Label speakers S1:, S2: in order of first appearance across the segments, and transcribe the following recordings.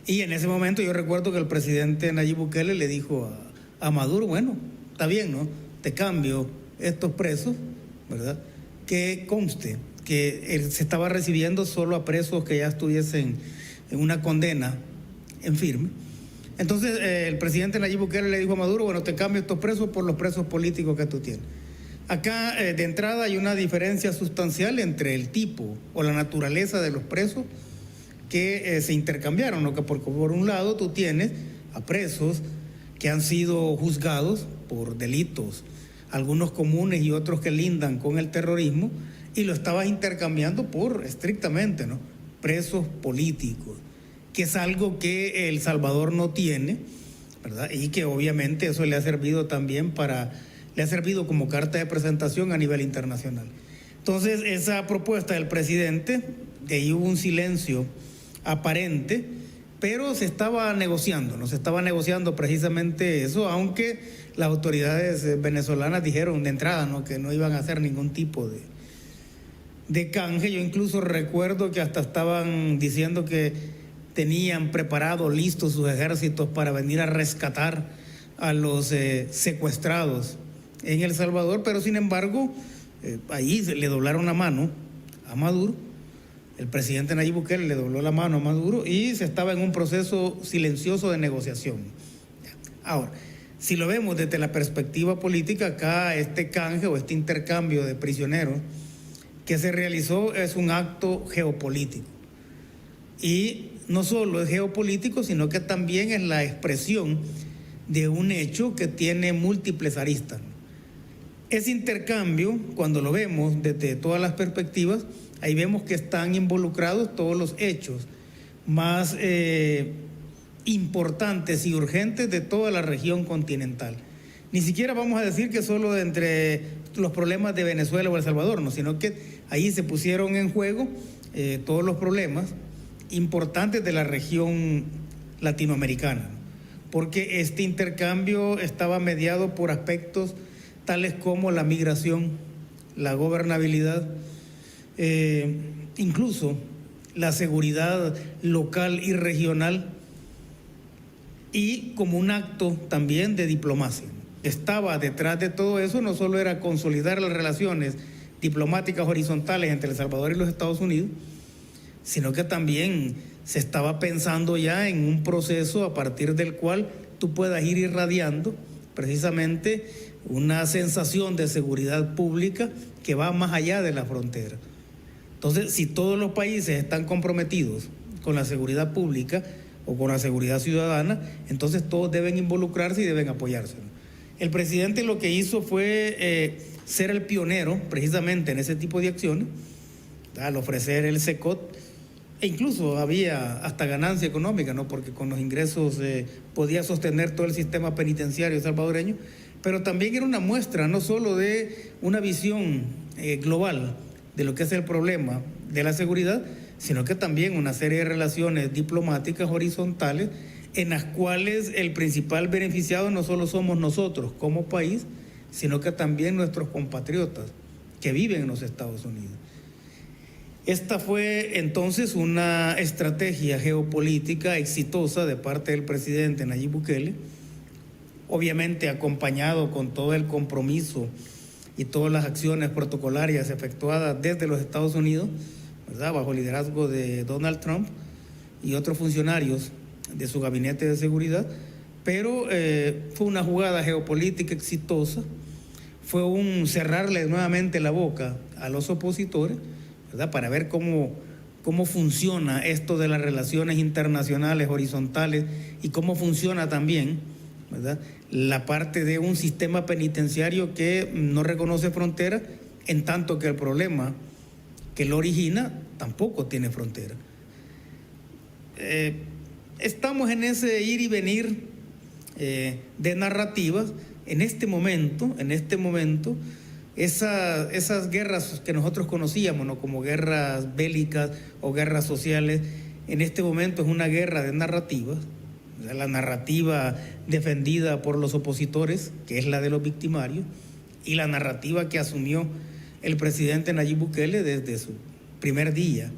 S1: Y en ese momento yo recuerdo que el presidente Nayib Bukele le dijo a Maduro, bueno, está bien, ¿no? Te cambio estos presos, ¿verdad? Que conste que él se estaba recibiendo solo a presos que ya estuviesen en una condena en firme. Entonces el presidente Nayib Bukele le dijo a Maduro, bueno, te cambio estos presos por los presos políticos que tú tienes. Acá de entrada hay una diferencia sustancial entre el tipo o la naturaleza de los presos que se intercambiaron, ¿no? Que por un lado tú tienes a presos que han sido juzgados por delitos, algunos comunes y otros que lindan con el terrorismo, y lo estabas intercambiando por estrictamente, ¿no? Presos políticos, que es algo que El Salvador no tiene, ¿verdad? Y que obviamente eso le ha servido también le ha servido como carta de presentación a nivel internacional. Entonces, esa propuesta del presidente, de ahí hubo un silencio aparente, pero se estaba negociando, ¿no? Se estaba negociando precisamente eso, aunque las autoridades venezolanas dijeron de entrada, ¿no? Que no iban a hacer ningún tipo de canje. Yo incluso recuerdo que hasta estaban diciendo que tenían preparados, listos sus ejércitos para venir a rescatar a los secuestrados en El Salvador, pero sin embargo, ahí le doblaron la mano a Maduro. El presidente Nayib Bukele le dobló la mano a Maduro y se estaba en un proceso silencioso de negociación. Ahora, si lo vemos desde la perspectiva política, acá este canje o este intercambio de prisioneros que se realizó es un acto geopolítico. Y no solo es geopolítico, sino que también es la expresión de un hecho que tiene múltiples aristas. Ese intercambio, cuando lo vemos desde todas las perspectivas, ahí vemos que están involucrados todos los hechos más importantes y urgentes de toda la región continental. Ni siquiera vamos a decir que solo de entre los problemas de Venezuela o El Salvador, no, sino que ahí se pusieron en juego todos los problemas importantes de la región latinoamericana, porque este intercambio estaba mediado por aspectos tales como la migración, la gobernabilidad, incluso la seguridad local y regional, y como un acto también de diplomacia. Estaba detrás de todo eso, no solo era consolidar las relaciones diplomáticas horizontales entre El Salvador y los Estados Unidos, sino que también se estaba pensando ya en un proceso a partir del cual tú puedas ir irradiando precisamente una sensación de seguridad pública que va más allá de la frontera. Entonces, si todos los países están comprometidos con la seguridad pública o con la seguridad ciudadana, entonces todos deben involucrarse y deben apoyarse. El presidente lo que hizo fue ser el pionero precisamente en ese tipo de acciones, al ofrecer el SECOT, e incluso había hasta ganancia económica, ¿no? Porque con los ingresos podía sostener todo el sistema penitenciario salvadoreño, pero también era una muestra no solo de una visión global de lo que es el problema de la seguridad, sino que también una serie de relaciones diplomáticas horizontales en las cuales el principal beneficiado no solo somos nosotros como país, sino que también nuestros compatriotas que viven en los Estados Unidos. Esta fue entonces una estrategia geopolítica exitosa de parte del presidente Nayib Bukele, obviamente acompañado con todo el compromiso y todas las acciones protocolarias efectuadas desde los Estados Unidos, ¿verdad?, bajo el liderazgo de Donald Trump y otros funcionarios de su gabinete de seguridad, pero fue una jugada geopolítica exitosa, fue un cerrarle nuevamente la boca a los opositores, ¿verdad?, para ver cómo funciona esto de las relaciones internacionales horizontales y cómo funciona también, ¿verdad?, la parte de un sistema penitenciario que no reconoce fronteras, en tanto que el problema que lo origina tampoco tiene frontera. Estamos en ese ir y venir de narrativas. En este momento, esas guerras que nosotros conocíamos, ¿no?, como guerras bélicas o guerras sociales, en este momento es una guerra de narrativas. La narrativa defendida por los opositores, que es la de los victimarios, y la narrativa que asumió el presidente Nayib Bukele desde su primer día,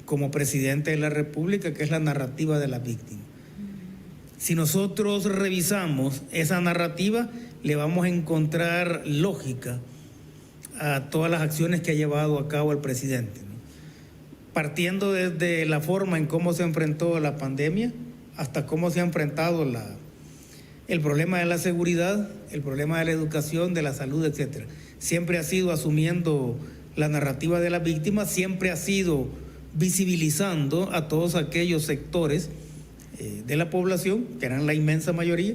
S1: como presidente de la República, que es la narrativa de las víctimas. Si nosotros revisamos esa narrativa, le vamos a encontrar lógica a todas las acciones que ha llevado a cabo el presidente, ¿no? Partiendo desde la forma en cómo se enfrentó la pandemia hasta cómo se ha enfrentado el problema de la seguridad, el problema de la educación, de la salud, etcétera. Siempre ha sido asumiendo la narrativa de las víctimas, siempre ha sido visibilizando a todos aquellos sectores de la población, que eran la inmensa mayoría,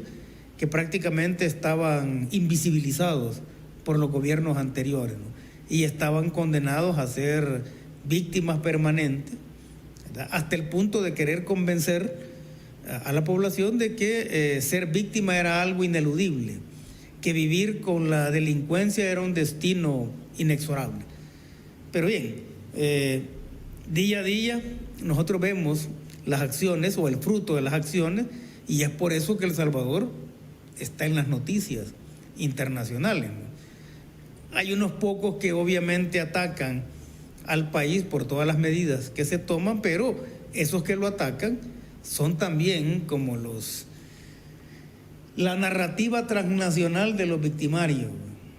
S1: que prácticamente estaban invisibilizados por los gobiernos anteriores, ¿no? Y estaban condenados a ser víctimas permanentes, ¿verdad? Hasta el punto de querer convencer a la población de que ser víctima era algo ineludible, que vivir con la delincuencia era un destino inexorable. Pero bien, día a día nosotros vemos las acciones o el fruto de las acciones, y es por eso que El Salvador está en las noticias internacionales, ¿no? Hay unos pocos que obviamente atacan al país por todas las medidas que se toman, pero esos que lo atacan son también como la narrativa transnacional de los victimarios,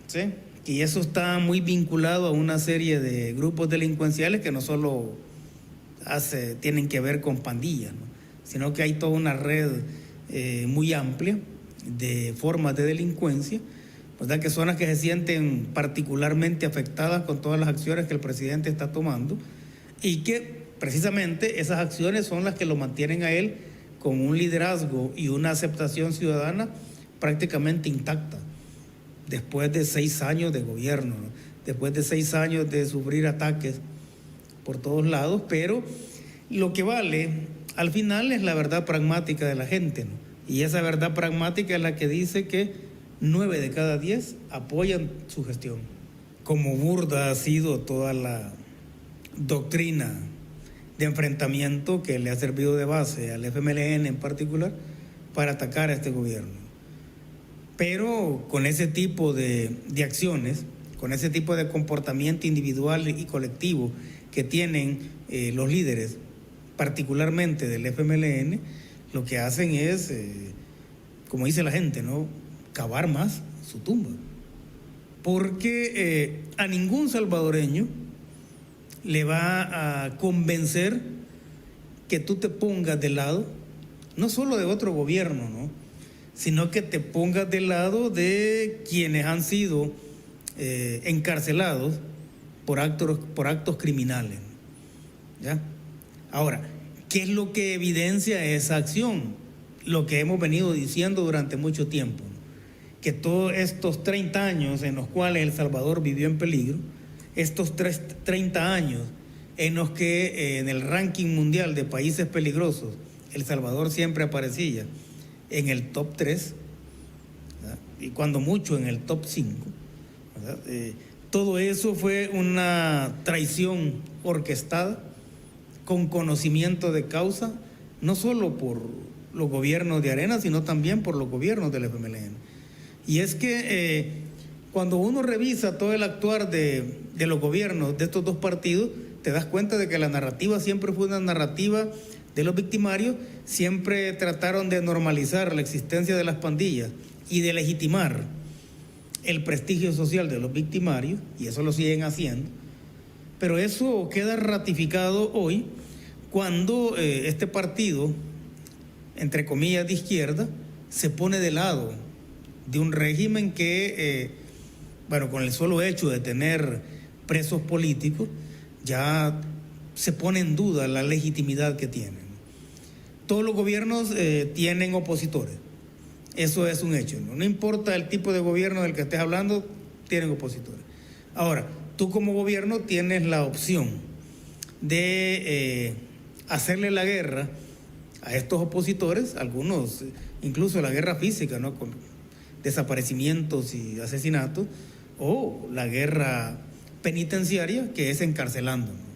S1: ¿sí? Y eso está muy vinculado a una serie de grupos delincuenciales que no solo tienen que ver con pandillas, ¿no? Sino que hay toda una red muy amplia de formas de delincuencia, ¿verdad? Que son las que se sienten particularmente afectadas con todas las acciones que el presidente está tomando, y que precisamente esas acciones son las que lo mantienen a él con un liderazgo y una aceptación ciudadana prácticamente intacta, después de 6 años de gobierno, ¿no? Después de 6 años de sufrir ataques por todos lados, pero lo que vale al final es la verdad pragmática de la gente, ¿no? Y esa verdad pragmática es la que dice que 9 de cada 10 apoyan su gestión. Como burda ha sido toda la doctrina de enfrentamiento que le ha servido de base al FMLN en particular para atacar a este gobierno. Pero con ese tipo de acciones, con ese tipo de comportamiento individual y colectivo que tienen los líderes, particularmente del FMLN, lo que hacen es, como dice la gente, ¿no?, cavar más su tumba. Porque a ningún salvadoreño le va a convencer que tú te pongas del lado, no solo de otro gobierno, ¿no?, sino que te pongas del lado de quienes han sido encarcelados por actos criminales, ¿ya? Ahora, ¿qué es lo que evidencia esa acción? Lo que hemos venido diciendo durante mucho tiempo, ¿no?, que todos estos 30 años en los cuales El Salvador vivió en peligro, estos 30 años en los que en el ranking mundial de países peligrosos El Salvador siempre aparecía en el top 3, ¿verdad?, y cuando mucho en el top 5, ¿verdad? Todo eso fue una traición orquestada con conocimiento de causa, no solo por los gobiernos de Arena, sino también por los gobiernos del FMLN. Y es que cuando uno revisa todo el actuar de los gobiernos de estos dos partidos, te das cuenta de que la narrativa siempre fue una narrativa de los victimarios, siempre trataron de normalizar la existencia de las pandillas y de legitimar el prestigio social de los victimarios, y eso lo siguen haciendo. Pero eso queda ratificado hoy cuando este partido, entre comillas de izquierda, se pone de lado de un régimen que, con el solo hecho de tener presos políticos, ya se pone en duda la legitimidad que tienen. Todos los gobiernos tienen opositores, eso es un hecho, ¿no? No importa el tipo de gobierno del que estés hablando, tienen opositores. Ahora, tú como gobierno tienes la opción de hacerle la guerra a estos opositores, algunos incluso la guerra física, ¿no?, con desaparecimientos y asesinatos, o la guerra penitenciaria, que es encarcelando, ¿no?